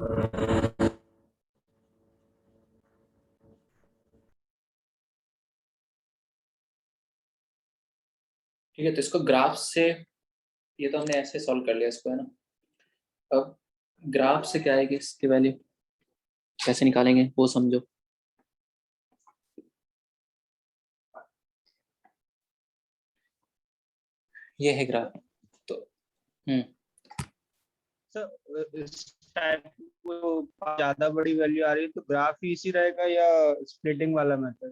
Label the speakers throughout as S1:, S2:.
S1: ठीक है, तो इसको ग्राफ से, ये तो हमने ऐसे सॉल्व कर लिया इसको, है ना। अब ग्राफ से क्या आएगी, इसकी वैल्यू कैसे निकालेंगे वो समझो। ये है ग्राफ। तो
S2: सर इस टाइप को ज्यादा बड़ी वैल्यू आ रही है तो ग्राफ ही इसी रहेगा या स्प्लिटिंग वाला मेथड?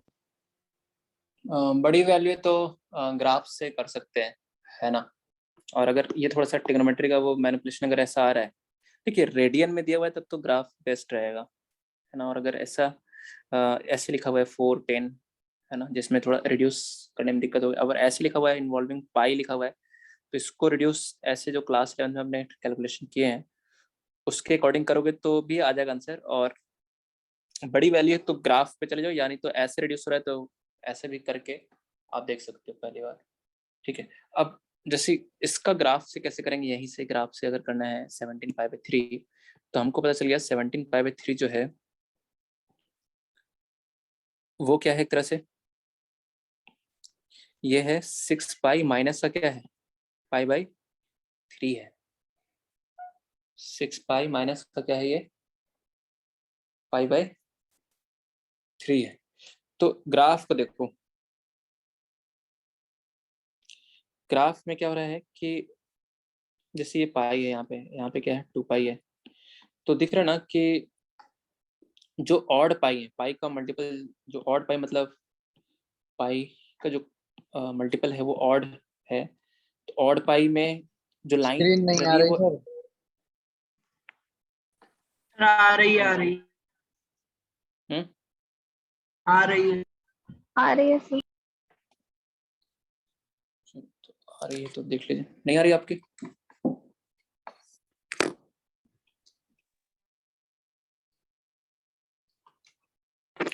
S1: बड़ी वैल्यू है तो ग्राफ से कर सकते हैं, है ना। और अगर ये थोड़ा सा ट्रिग्नोमेट्री का वो मैनिपुलेशन अगर ऐसा आ रहा है, देखिए रेडियन में दिया हुआ है तब तो ग्राफ बेस्ट रहेगा, है ना। और अगर ऐसा ऐसे लिखा हुआ है 410, है ना, जिसमें थोड़ा रिड्यूस करने में दिक्कत होगी। अगर ऐसे लिखा हुआ है इन्वॉल्विंग पाई लिखा हुआ है, तो इसको रिड्यूस ऐसे जो क्लास 11 में हमने कैलकुलेशन किए हैं उसके अकॉर्डिंग करोगे तो भी आ जाएगा आंसर। और बड़ी वैल्यू तो ग्राफ पे चले जाओ, यानी तो ऐसे रिड्यूस हो रहा है तो ऐसे भी करके आप देख सकते हो पहली बार। ठीक है, अब जैसे इसका ग्राफ से कैसे करेंगे, यहीं से ग्राफ से अगर करना है 17 पाई/3, तो हमको पता चल गया 17 पाई/3 जो है वो क्या है, एक तरह से ये है 6 पाई माइनस का क्या है, पाई/3 है। 6 पाई माइनस का क्या है, ये पाई/3 है। तो ग्राफ को देखो, ग्राफ में क्या हो रहा है कि जैसे ये पाई है, यहाँ पे क्या है 2 पाई है, तो दिख रहा है ना कि जो ऑड पाई है, पाई का मल्टीपल, जो ऑड पाई मतलब पाई का जो मल्टीपल है वो ऑड है। तो ऑड पाई में जो लाइन
S3: स्क्रीन नहीं
S1: चल
S3: आ
S1: रही है
S3: रही
S1: वो,
S3: सर।
S2: आ रही आ रही
S1: हम्म,
S2: आ रही है।
S4: आ रही है सर।
S1: तो आ रही है तो देख लीजिए, नहीं आ रही आपकी?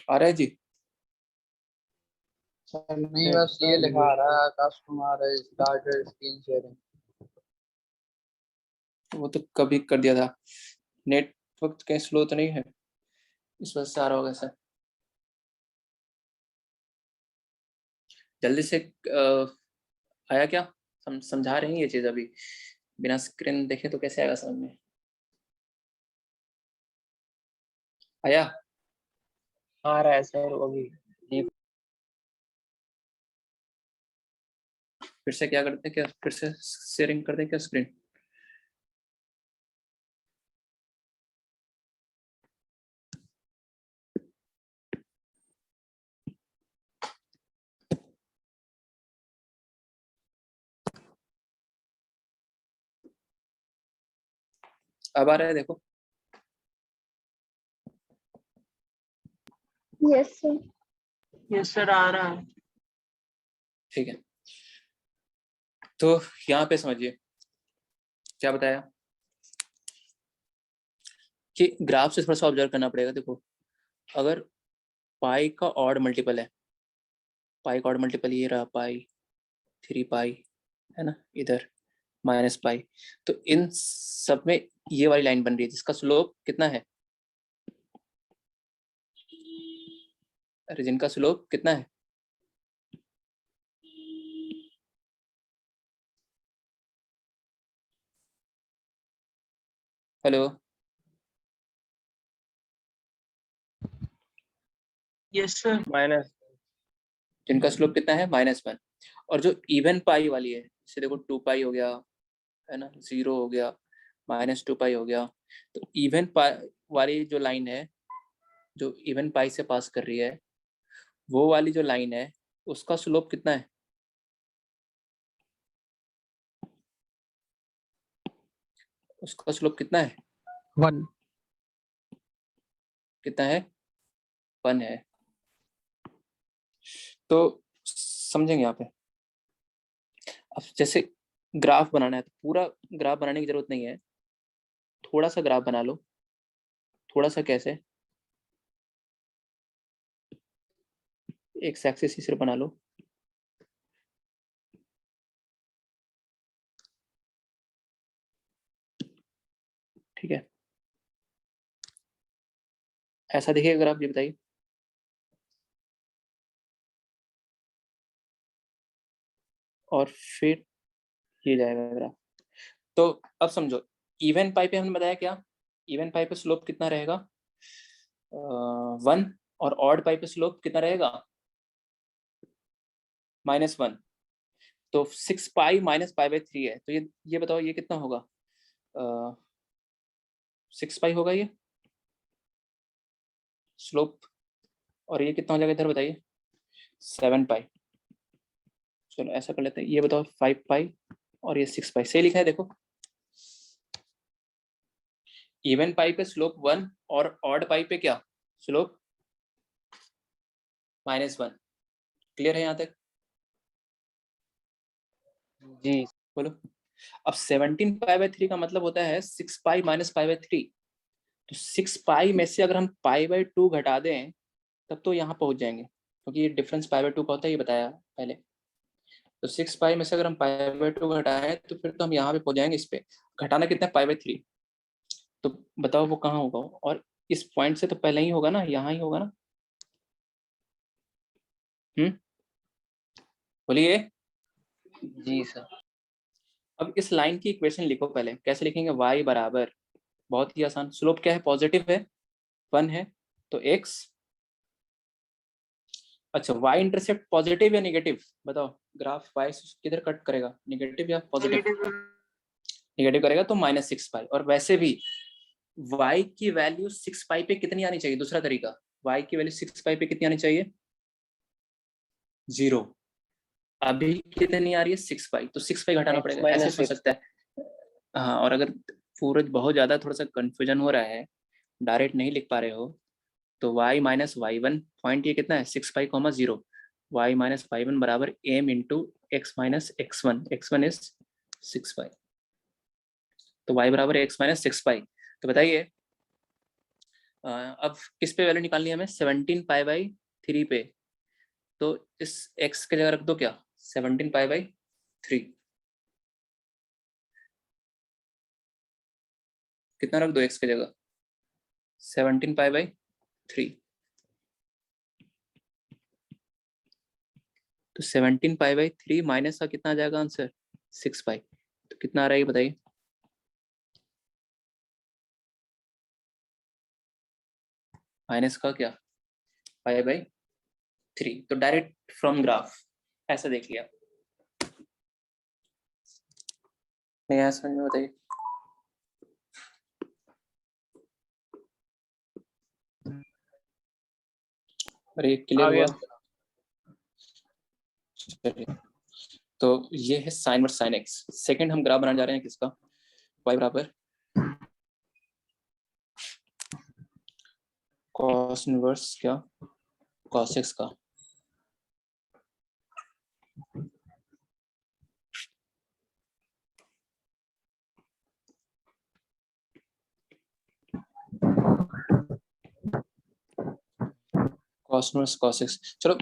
S1: आ रहा है जी?
S3: सर नहीं, बस ये लिखा आ रहा है Akash Kumar started screen sharing.
S1: वो तो कभी कर दिया था, नेटवर्क कहीं स्लो तो नहीं है, इस वजह से आ रहा होगा सर। जल्दी से आया क्या? समझा रहे हैं ये चीज अभी, बिना स्क्रीन देखे तो कैसे आएगा समझ में? आया?
S3: आ रहा है सर अभी।
S1: फिर से क्या करते हैं, क्या फिर से शेयरिंग करते हैं क्या स्क्रीन? अब आ रहा है देखो।
S4: Yes sir.
S2: यस सर आ रहा है।
S1: ठीक है, तो यहाँ पे समझिए क्या बताया कि ग्राफ से थोड़ा सा ऑब्जर्व करना पड़ेगा। देखो, अगर पाई का ऑड मल्टीपल है, पाई का ऑड मल्टीपल ये रहा पाई, 3 पाई, है ना, इधर -पाई, तो इन सब में ये वाली लाइन बन रही है जिसका स्लोप कितना है, रीजन का स्लोप कितना है? Hello,
S2: yes sir.
S3: माइनस।
S1: जिनका स्लोप कितना है, -1। और जो इवन पाई वाली है, जैसे देखो 2 पाई हो गया, है ना, 0 हो गया, -2 पाई हो गया, तो इवन पाई वाली जो लाइन है, जो इवन पाई से पास कर रही है, वो वाली जो लाइन है उसका स्लोप कितना है? उसका स्लोप कितना है?
S3: 1।
S1: कितना है? 1 है। तो समझेंगे यहाँ पे। अब जैसे ग्राफ बनाना है तो पूरा ग्राफ बनाने की जरूरत नहीं है, थोड़ा सा ग्राफ बना लो। थोड़ा सा कैसे, एक एक्सिस ही सिर्फ बना लो, ठीक है। ऐसा देखिए अगर आप, ये बताइए। और फिर ये जाएगा ग्राफ। तो अब समझो, इवन पाई पे हमने बताया क्या, इवन पाई पे स्लोप कितना रहेगा 1, और ऑड पाई पे स्लोप कितना रहेगा -1। तो 6 पाई माइनस पाई बाई 3 है, तो ये बताओ ये कितना होगा 6 पाई होगा ये स्लोप, और ये कितना हो जाएगा इधर बताइए 7 पाई। चलो ऐसा कर लेते हैं, ये बताओ 5 पाई और ये 6 पाई, सही लिखा है देखो। इवन पाई पे स्लोप 1 और ऑड पाई पे क्या स्लोप -1। क्लियर है यहाँ तक?
S3: जी
S1: बोलो। अब 17 पाई बाई 3 का मतलब होता है 6 पाई माइनस पाई बाई 3। तो 6 पाई में से अगर हम पाई बाई 2 घटा दें तब तो यहाँ पहुंच जाएंगे, क्योंकि ये डिफरेंस पाई बाई 2 का होता है, ये बताया पहले। तो 6 पाई में से अगर हम पाई बाई 2 घटाएं तो फिर तो हम यहाँ पे पहुंच जाएंगे। इस पे घटाना कितना है पाई बाई 3, तो बताओ वो कहाँ होगा। और इस पॉइंट से तो पहले ही होगा ना, यहाँ ही होगा ना। बोलिए।
S3: जी सर।
S1: अब इस लाइन की इक्वेशन लिखो पहले, कैसे लिखेंगे, y बराबर, बहुत ही आसान, स्लोप क्या है पॉजिटिव है 1 है, तो x, अच्छा y इंटरसेप्ट पॉजिटिव या नेगेटिव बताओ, ग्राफ y किधर कट करेगा, नेगेटिव या पॉजिटिव? नेगेटिव करेगा तो -6 पाई। और वैसे भी y की वैल्यू 6 पाई पे कितनी आनी चाहिए, दूसरा तरीका, y की वैल्यू 6 पाई पे कितनी आनी चाहिए 0। अभी कितनी आ रही है 6 पाई, तो 6 पाई घटाना पड़ेगा, ऐसे सोच सकता है। हाँ, और अगर पूरा बहुत ज्यादा थोड़ा सा कंफ्यूजन हो रहा है, डायरेक्ट नहीं लिख पा रहे हो, तो y minus Y one, point ये कितना है 6 pi comma 0, y minus Y one बराबर m into x minus x one, x1 is 6 pi, तो y बराबर x माइनस 6 पाई। तो बताइए अब किस पे वैल्यू निकालनी है हमें, 17 पाई बाई 3 पे। तो इस x की जगह रख दो क्या 17 पाई बाई 3, कितना रख दो x की जगह 17 पाई बाई 3। तो 17 पाई बाई 3 माइनस का कितना आ जाएगा आंसर 6 पाई, तो कितना आ रहा है ये बताइए। माइनस का क्या पाई बाई 3, तो डायरेक्ट फ्रॉम ग्राफ ऐसा देख लिया। नहीं आया समझ में, बताइए। अरे क्लियर हुआ? चलिए, तो ये है sine verse sine x. Second हम ग्राफ बनाने जा रहे हैं किसका, y बराबर cos इनवर्स क्या cos x का। cos इनवर्स cos x, चलो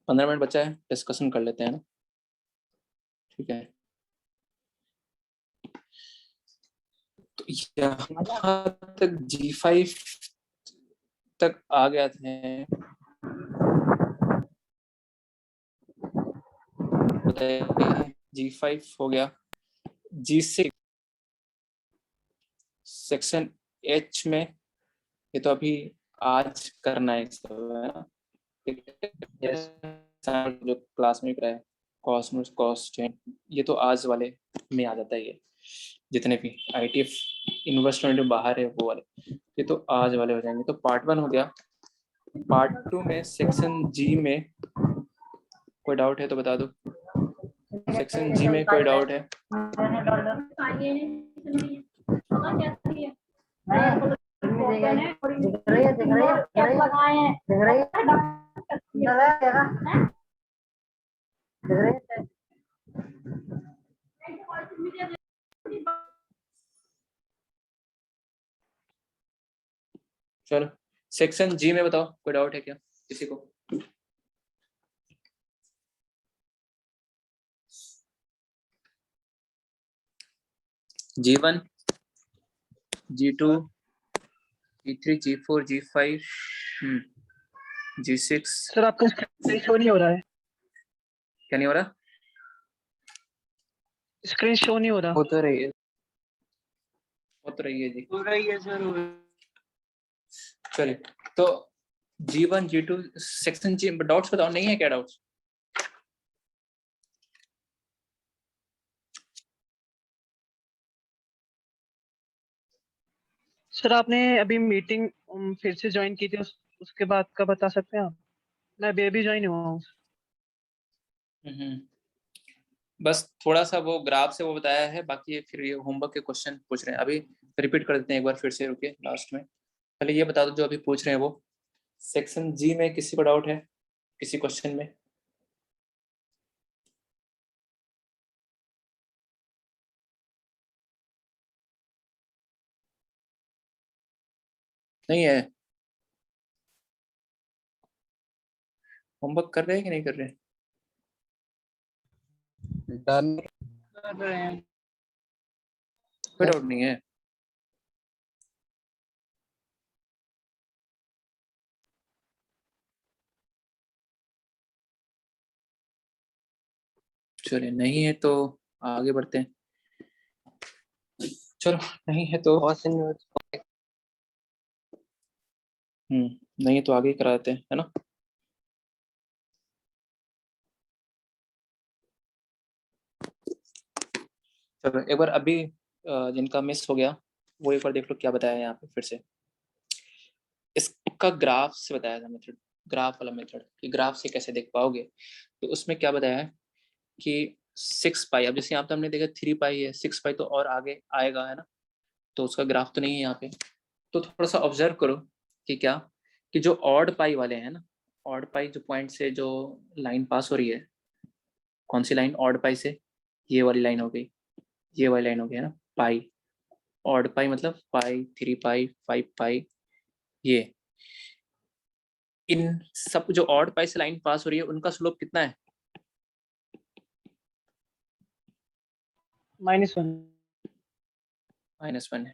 S1: 15 मिनट बचा है, डिस्कशन कर लेते हैं ना, ठीक है। तो यहाँ तक G5 तक आ गया थे, बताइए G5 हो गया, G6 सेक्शन H में, ये तो अभी आज करना है सब, है ना,
S3: यस
S1: जो क्लास में कराया कॉस्मोस कॉस्टेंट, ये तो आज वाले में आ जाता है, ये जितने भी ITF इन्वेस्टमेंट बाहर है वो वाले, ये तो आज वाले हो जाएंगे। तो पार्ट 1 हो गया। पार्ट 2 में सेक्शन G में कोई डाउट है तो बता दो, सेक्शन G में कोई डाउट है? चलो सेक्शन G में बताओ, कोई डाउट है क्या किसी को? G1 G2 G3 G4 G5 G6
S4: sir आपका स्क्रीन शो नहीं हो रहा है,
S1: क्या नहीं हो रहा?
S4: स्क्रीन शो नहीं हो रहा।
S3: हो तो रही है।
S1: हो तो रही है जी।
S2: हो रही है सर, हो रही है।
S1: चलिए, तो G1 G2 सेक्शन जी डाउट्स बताओ, नहीं है क्या डाउट्स?
S4: सर आपने अभी मीटिंग फिर से ज्वाइन की थी, उसके बाद का बता सकते हैं आप? मैं अभी ज्वाइन हुआ हूँ।
S1: हम्म, बस थोड़ा सा वो ग्राफ से वो बताया है, बाकी फिर ये होमवर्क के क्वेश्चन पूछ रहे हैं। अभी रिपीट कर देते हैं एक बार फिर से, रुके लास्ट में। पहले ये बता दो जो अभी पूछ रहे हैं वो सेक्शन जी में किसी को डाउट है किसी क्वेश्चन में? नहीं है? होमवर्क कर रहे हैं कि नहीं कर रहे?
S3: डन।
S2: कर रहे हैं।
S1: कोई डाउट नहीं है? चलिए, नहीं है तो आगे बढ़ते हैं। चलो, नहीं है तो
S3: कॉस इनवर्स।
S1: नहीं है तो आगे ही करा देते हैं, है ना? चलो एक बार अभी जिनका मिस हो गया वो एक बार देख लो क्या बताया है यहाँ पे फिर से। इसका ग्राफ से बताया था मेथड, ग्राफ वाला मेथड कि ग्राफ से कैसे देख पाओगे। तो उसमें क्या बताया है कि 6 पाई, अब जैसे यहाँ पे हमने देखा 3 पाई है, 6 पाई तो और आगे आएगा, है ना? तो उसका ग्राफ तो नहीं है यहाँ पे। तो थोड़ा सा ऑब्जर्व करो कि क्या, कि जो ऑड पाई वाले हैं ना, ऑड पाई जो पॉइंट से जो लाइन पास हो रही है, कौन सी लाइन ऑड पाई से? ये वाली लाइन हो गई, ये वाली लाइन हो गई, है ना? पाई, ऑड पाई मतलब पाई, 3 पाई, 5 पाई, ये इन सब जो ऑड पाई से लाइन पास हो रही है उनका स्लोप कितना है?
S4: -1।
S1: -1 है।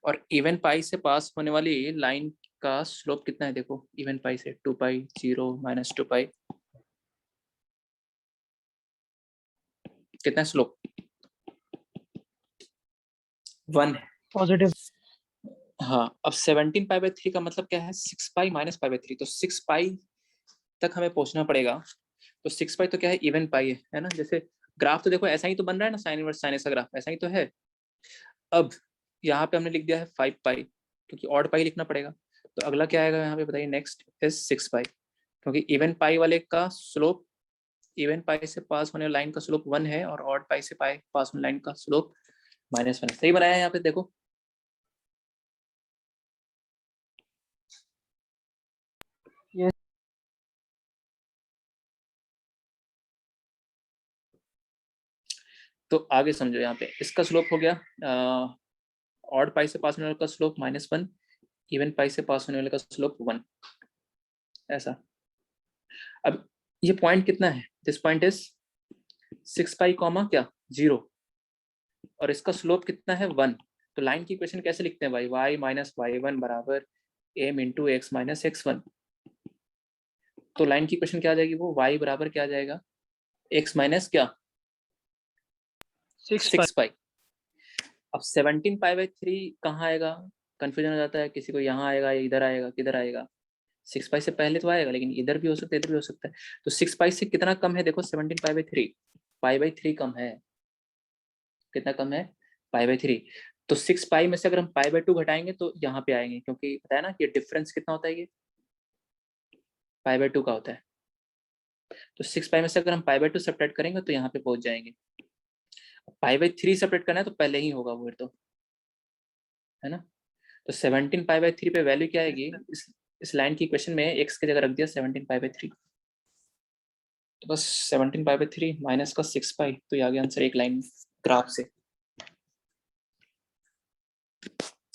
S1: और इवन पाई से पास होने वाली लाइन का स्लोप कितना है? देखो, इवन पाई से 2 पाई, 0, -2 पाई, कितना स्लोप? 1 है।
S4: पॉजिटिव।
S1: हाँ, अब 17 पाई बाई 3 का मतलब क्या है? 6 पाई माइनस पाई बाई 3, तो 6 पाई तक हमें पहुंचना पड़ेगा। तो 6 पाई तो क्या है? इवन पाई है ना? जैसे ग्राफ तो देखो ऐसा ही तो बन रहा है ना, साइन इनवर्स साइन का ग्राफ ऐसा ही तो है। अब यहाँ पे हमने लिख दिया है 5 पाई, क्योंकि ऑड पाई लिखना पड़ेगा। तो अगला क्या आएगा यहाँ पे बताइए? नेक्स्ट इज 6 पाई, क्योंकि इवन पाई वाले का स्लोप, इवन पाई से पास होने लाइन का स्लोप 1 है और ऑड पाई से पाई पास होने लाइन का स्लोप -1 है। सही बनाया है यहाँ पे देखो।
S4: ये
S1: तो आगे समझो, यहाँ पे इसका स्लोप हो गया ऑड पाई से पास होने वाले का स्लोप -1, इवन पाई से पास होने वाले का स्लोप 1, ऐसा। अब ये पॉइंट कितना है? This point is 6 pi comma क्या 0, और इसका स्लोप कितना है 1। तो लाइन की इक्वेशन कैसे लिखते हैं भाई? y माइनस y1 बराबर m into x minus x1। तो लाइन की इक्वेशन क्या आ जाएगी? वो y बराबर क्या आ जाएगा? x माइनस क्या 6 पाई। अब 17 पाई बाई 3 कहाँ आएगा? कंफ्यूजन हो जाता है किसी को, यहाँ आएगा या इधर आएगा, किधर आएगा? 6 पाई से पहले तो आएगा, लेकिन इधर भी हो सकता है इधर भी हो सकता है। तो 6 पाई से कितना कम है? देखो 17 पाई बाई 3, पाई बाई 3 कम है। कितना कम है? Pi by 3। तो 6 पाई में से अगर हम पाई बाई 2 घटाएंगे तो यहाँ पे आएंगे, क्योंकि पता है ना कि डिफरेंस कितना होता है? ये पाई बाई 2 का होता है। तो 6 पाई में से अगर हम पाई बाई 2 सब्ट्रैक्ट करेंगे तो यहाँ पे पहुंच जाएंगे। पाई बाई 3 सब्ट्रैक्ट करना है तो पहले ही होगा वो, तो है ना? तो 17 पाई बाई 3 पे वैल्यू क्या आएगी? इस लाइन की इक्वेशन में x की जगह रख दिया 17 पाई बाई 3, तो बस 17 पाई बाई 3 माइनस का 6 पाई, तो ये आ गया आंसर एक लाइन ग्राफ से।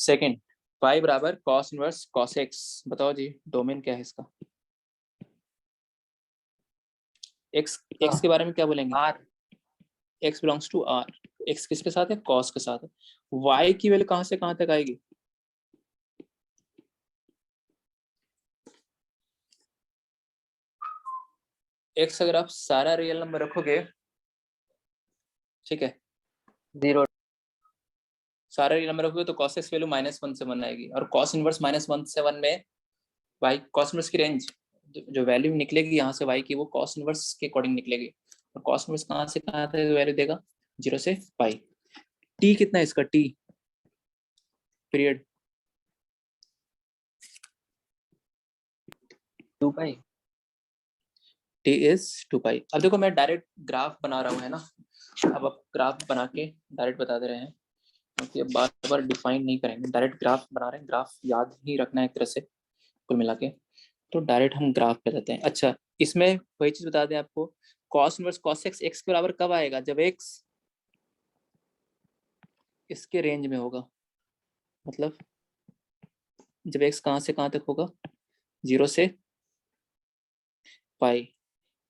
S1: सेकंड, पाई बराबर कॉस इनवर्स कॉस एक्स। बताओ जी डोमेन क्या है इसका? एक्स के बारे में क्या बोलेंगे?
S3: R।
S1: x belongs to r। x किसके साथ है? कॉस के साथ है। y की वैल्यू कहाँ से कहाँ तक आएगी? एक्स अगर आप सारा रियल नंबर रखोगे, ठीक है,
S3: 0
S1: सारा रियल नंबर रखोगे तो cos x वैल्यू -1 से 1 आएगी, और cos इनवर्स -1 से 1 में y cos इनवर्स की रेंज जो वैल्यू निकलेगी यहाँ से y की, वो cos इनवर्स के अकॉर्डिंग निकलेगी। और cos इनवर्स कहाँ से कहाँ तक वैल्यू देगा, 0 से पाई। t कितना है इसका, t period
S3: 2 pi.
S1: t is 2 पाई। अब देखो मैं डायरेक्ट ग्राफ बना रहा हूँ, है ना, अब आप ग्राफ बना के डायरेक्ट बता दे रहे हैं, क्योंकि अब बार बार डिफाइन नहीं करेंगे, डायरेक्ट ग्राफ बना रहे हैं, ग्राफ याद ही रखना है एक तरह से कुल मिला के, तो डायरेक्ट हम ग्राफ पे जाते हैं। अच्छा, इसमें वही चीज बता दें आपको, cos inverse cos x x के बराबर कब आएगा, जब x इसके रेंज में होगा, मतलब जब x कहाँ से कहाँ तक होगा, 0 से पाई।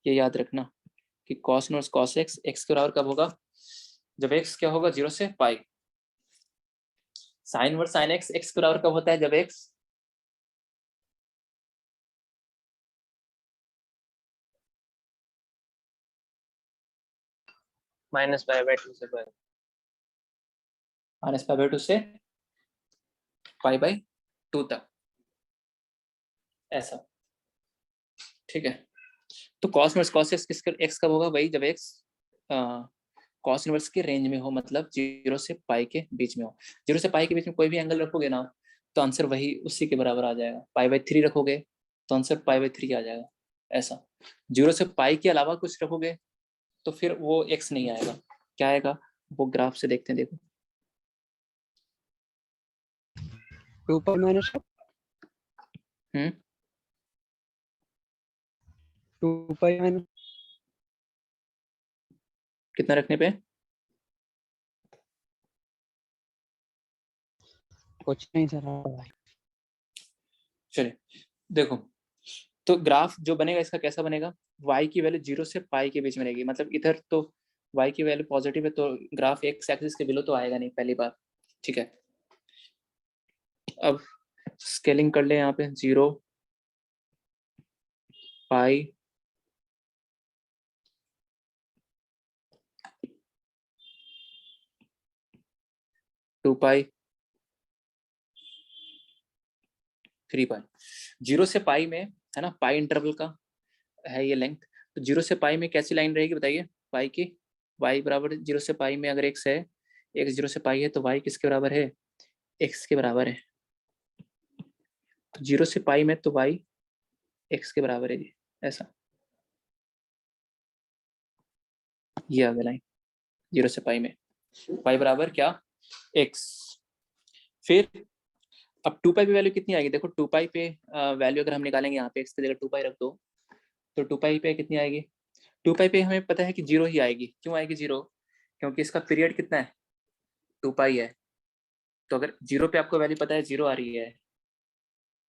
S1: ये याद रखना कि cos inverse cos x x के बराबर कब होगा, जब x क्या होगा, 0 से पाई। sin inverse sin x x के बराबर कब होता है, जब x
S3: -π/2 से पाई।
S1: -π/2 से π/2 तक, ऐसा, ठीक है। तो cos इनवर्स cos x किसका x कब होगा, वही जब x cos इनवर्स के रेंज में हो, मतलब 0 से पाई के बीच में हो। 0 से पाई के बीच में कोई भी एंगल रखोगे ना, तो आंसर वही उसी के बराबर आ जाएगा। π/3 रखोगे तो आंसर π/3 आ जाएगा, ऐसा। 0 से पाई के अलावा कुछ रखोगे तो फिर वो x नहीं आएगा। क्या आएगा, वो ग्राफ से देखते हैं, देखो
S3: 2 पाई माइनस 2 पाई माइनस
S1: कितना रखने पे,
S3: कुछ नहीं सर।
S1: चलिए देखो, तो ग्राफ जो बनेगा इसका कैसा बनेगा, y की वैल्यू 0 से पाई के बीच में रहेगी, मतलब इधर तो y की वैल्यू पॉजिटिव है, तो ग्राफ x एक्सिस के बिलो तो आएगा नहीं पहली बार, ठीक है। अब स्केलिंग कर ले, यहाँ पे 0 पाई 2 पाई 3 पाई। 0 से पाई में, है ना, पाई इंटरवल का है ये लेंथ, तो 0 से पाई में कैसी लाइन रहेगी बताइए, पाई की, y बराबर 0 से पाई में अगर x है, x 0 से पाई है, तो y किसके बराबर है, x के बराबर है। तो 0 से पाई में तो y x के बराबर है जी, ऐसा, ये आ गया लाइन 0 से पाई में y बराबर क्या, x। फिर अब 2 पाई पे वैल्यू कितनी आएगी, देखो 2 पाई पे वैल्यू अगर हम निकालेंगे, यहाँ पे x की जगह 2 पाई रख दो, तो 2 पाई पे कितनी आएगी, 2 पाई पे हमें पता है कि 0 ही आएगी। क्यों आएगी 0, क्योंकि इसका पीरियड कितना है, 2 पाई है। तो अगर 0 पे आपको वैल्यू पता है 0 आ रही है,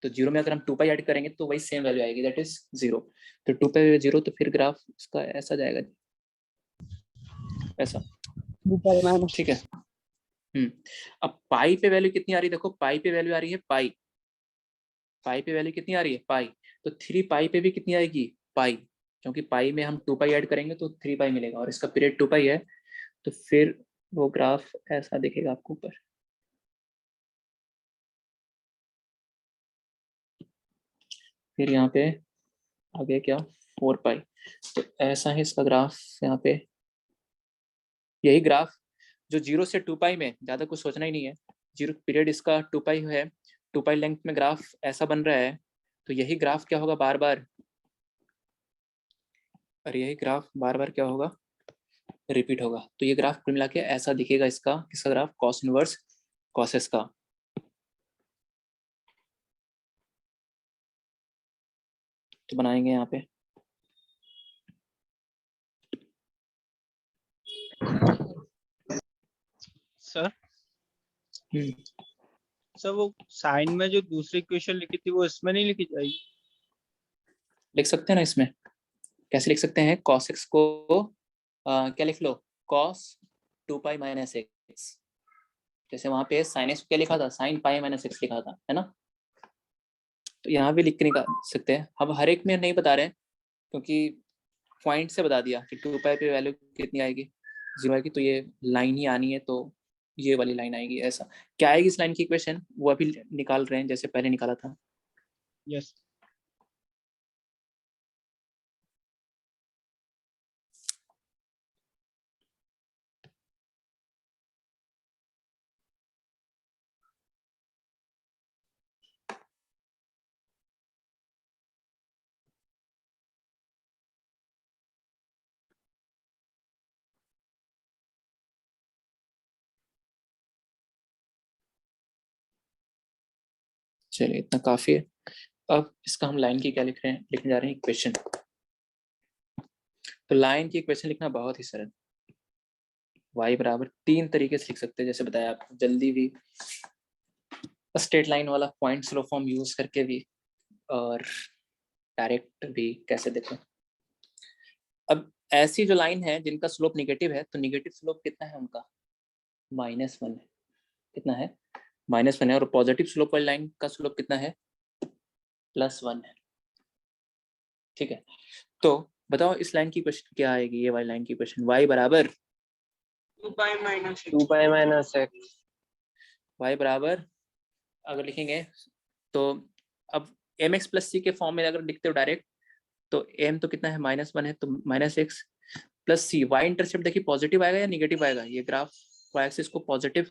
S1: तो 0 में अगर हम 2 पाई ऐड करेंगे तो वही सेम वैल्यू आएगी, दैट इज 0। तो 2 पाई 0, तो फिर ग्राफ इसका ऐसा जाएगा, ऐसा,
S3: 2 पाई माइनस
S1: ठीक है। अब पाई पे वैल्यू कितनी आ रही है, देखो पाई पे वैल्यू आ रही है पाई, पाई पे वैल्यू कितनी आ रही है पाई, तो 3 पाई पे भी कितनी आएगी पाई, क्योंकि पाई में हम 2 पाई ऐड करेंगे तो 3 पाई मिलेगा, और इसका पीरियड 2 पाई है, तो फिर वो ग्राफ ऐसा दिखेगा आपको ऊपर। फिर यहाँ पे आगे क्या, 4 पाई, तो ऐसा है इसका ग्राफ यहाँ पे। यही ग्राफ जो 0 से 2 पाई में, ज्यादा कुछ सोचना ही नहीं है, 0 पीरियड इसका 2 पाई है, 2 पाई लेंथ में ग्राफ ऐसा बन रहा है, तो यही ग्राफ क्या होगा बार बार, और यही ग्राफ बार बार क्या होगा, रिपीट होगा। तो ये ग्राफ कुल मिला के ऐसा दिखेगा, इसका किसका ग्राफ, कॉस इनवर्स कॉसेस का। तो बनाएंगे यहाँ पे,
S2: सर सर वो साइन में जो दूसरी इक्वेशन लिखी थी वो इसमें नहीं लिखी जाएगी?
S1: लिख सकते हैं ना इसमें, कैसे लिख सकते हैं, cos x को क्या लिख लो, cos 2 पाई माइनस एक्स, जैसे वहां पे sin x क्या लिखा था, sin पाई माइनस एक्स लिखा था, है ना। तो यहाँ भी लिख के निकाल सकते हैं। अब हर एक में नहीं बता रहे हैं, क्योंकि पॉइंट से बता दिया कि 2 पाई पे वैल्यू कितनी आएगी, 0 आएगी, तो ये लाइन ही आनी है, तो ये वाली लाइन आएगी। ऐसा क्या आएगी इस लाइन की इक्वेशन, वो अभी निकाल रहे हैं जैसे पहले निकाला था।
S2: यस
S1: चलिए इतना काफी है। अब इसका हम लाइन की क्या लिखने जा रहे हैं इक्वेशन। तो लाइन की इक्वेशन लिखना बहुत ही सरल, y बराबर 3 तरीके से लिख सकते हैं, जैसे बताया आपको, जल्दी भी, स्ट्रेट लाइन वाला पॉइंट स्लो फॉर्म यूज करके भी, और डायरेक्ट भी। कैसे देखो, अब ऐसी जो लाइन है जिनका स्लोप निगेटिव है, तो निगेटिव स्लोप कितना है उनका, -1 है। कितना है, -1 है। और पॉजिटिव स्लोप वाली लाइन का स्लोप कितना है, +1 है। ठीक है, तो बताओ इस लाइन की क्वेश्चन क्या आएगी, ये वाली लाइन की क्वेश्चन, y बराबर
S3: 2 पाई माइनस x।
S1: y बराबर, अगर लिखेंगे तो अब mx प्लस सी के फॉर्म में अगर लिखते हो डायरेक्ट, तो m तो कितना है, -1 है, तो -x प्लस सी। वाई इंटरसेप्ट देखिए पॉजिटिव आएगा या निगेटिव आएगा, ये ग्राफ वाई एक्सिस को पॉजिटिव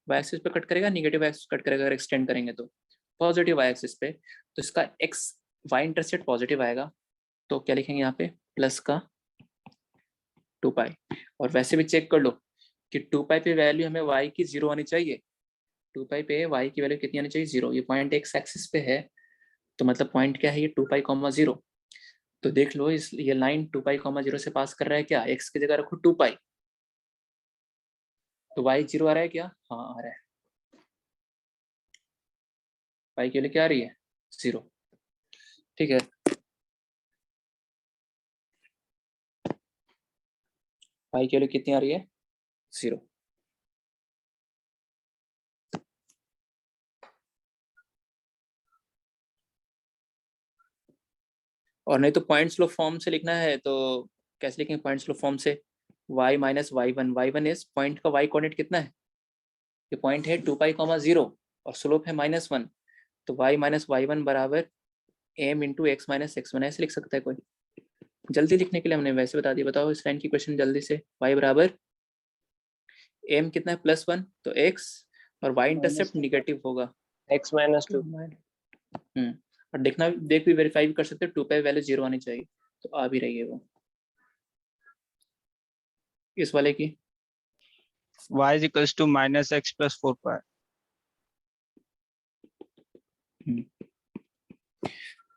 S1: वाई एक्सिस पे कट करेगा, निगेटिव वाई एक्सिस कट करेगा। अगर एक्सटेंड करेंगे तो पॉजिटिव वाई एक्सिस पे, तो इसका x वाई इंटरसेप्ट पॉजिटिव आएगा, तो क्या लिखेंगे यहाँ पे, प्लस का 2 पाई। और वैसे भी चेक कर लो कि 2 पाई पे वैल्यू हमें y की 0 आनी चाहिए। 2 पाई पे y की वैल्यू कितनी आनी चाहिए, 0। ये पॉइंट x एक्सिस पे है, तो मतलब पॉइंट क्या है, ये 2 पाई, 0। तो देख लो इस ये लाइन 2 पाई, 0 से पास कर रहा है क्या, x की जगह रखो 2 पाई, तो y 0 आ रहा है क्या, हाँ आ रहा है। y की वैल्यू क्या आ रही है, 0। ठीक है, y की वैल्यू कितनी आ रही है, 0। और नहीं तो पॉइंट स्लो फॉर्म से लिखना है तो कैसे लिखेंगे, पॉइंट स्लो फॉर्म से, y minus y1 is, point का y कोऑर्डिनेट कितना है, ये पॉइंट है 2 पाई, 0 और स्लोप है -1, तो y माइनस y1 बराबर m into x minus x1, ऐसे लिख सकता है कोई। जल्दी लिखने के लिए हमने वैसे बता दिया। बताओ इस लाइन की क्वेश्चन जल्दी से, y बराबर m कितना है, +1, तो x, और y इंटरसेप्ट निगेटिव होगा,
S3: x माइनस 2।
S1: और देखना, देख भी वेरीफाई भी कर सकते हो, 2 पाई वैल्यू 0 आनी चाहिए, तो आ भी रही है वो। इस वाले की
S2: y is equals to -x plus 4 pi।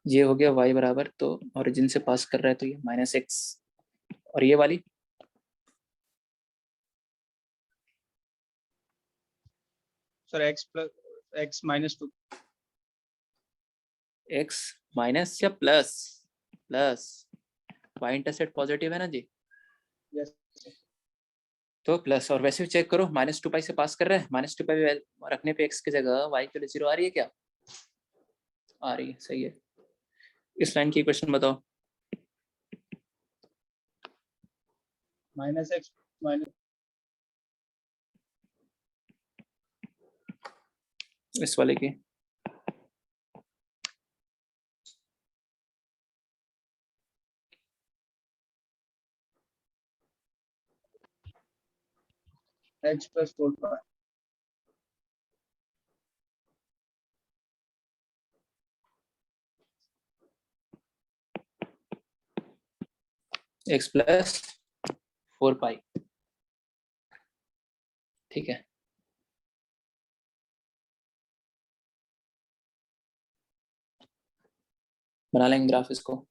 S1: ये हो गया y बराबर, तो ओरिजिन से पास कर रहा है, तो ये -x, और ये वाली
S2: sir x minus 2।
S1: x minus या प्लस, y इंटरसेप्ट पॉजिटिव है ना जी,
S2: यस
S1: तो प्लस। और वैसे भी चेक करो, -2 पाई से पास कर रहा है, -2 पाई रखने पे x की जगह y के लिए 0 आ रही है क्या, आ रही है, सही है। इस लाइन की क्वेश्चन बताओ,
S2: -x minus
S1: इस वाले की
S2: x plus 4 pi।
S1: x plus 4 पाई, ठीक है। बना लेंगे ग्राफ इसको।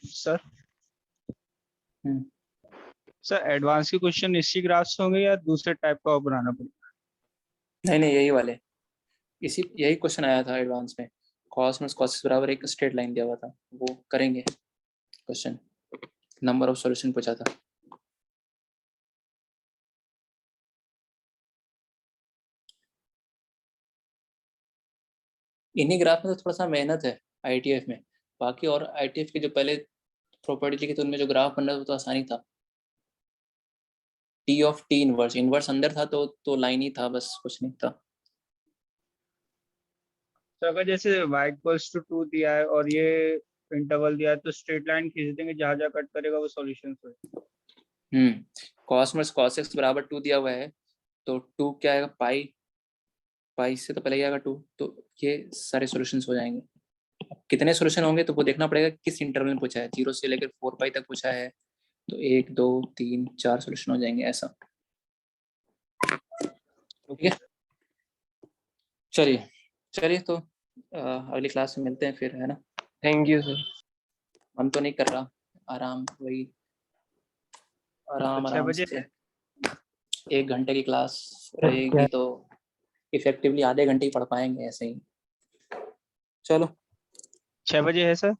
S2: सर
S1: हम्म,
S2: सर एडवांस के क्वेश्चन इसी ग्राफ से होंगे या दूसरे टाइप का और बनाना पड़ेगा।
S1: नहीं नहीं, यही वाले, इसी यही क्वेश्चन आया था एडवांस में, cos माइनस cos बराबर एक स्ट्रेट लाइन दिया हुआ था, वो करेंगे क्वेश्चन, नंबर ऑफ सॉल्यूशन पूछा था। इन्हीं ग्राफ में तो थोड़ा सा मेहनत है आईटीएफ में, बाकी और आईटीएफ के जो पहले प्रॉपर्टी लिखी थी उनमें जो ग्राफ बन रहा था वो तो आसानी था। T of T inverse, inverse अंदर था तो लाइन ही था, बस कुछ नहीं था।
S2: तो अगर जैसे y इक्वल्स टू 2 दिया है और ये इंटरवल दिया है तो स्ट्रेट लाइन खींच देंगे, जहां जहां कट करेगा वो सॉल्यूशन है।
S1: कॉस में कॉस एक्स बराबर 2 दिया हुआ है, तो 2 क्या आएगा, पाई, पाई से तो पहले ही आएगा 2, तो ये सारे सॉल्यूशंस हो जाएंगे। अब कितने सॉल्यूशन होंगे तो वो देखना पड़ेगा किस इंटरवल में पूछा है, 0 से लेकर 4 पाई तक पूछा है, तो 1 2 3 4 सॉल्यूशन हो जाएंगे ऐसा। ठीक है, चलिए चलिए, तो अगली क्लास में मिलते हैं फिर, है ना।
S3: Thank you sir.
S1: मन तो नहीं कर रहा, आराम वही, आराम
S2: तो 6
S1: आराम
S2: बजे
S1: से 1 घंटे की क्लास रहेगी तो इफेक्टिवली आधे घंटे ही पढ़ पाएंगे ऐसे ही। चलो
S2: 6 बजे है सर।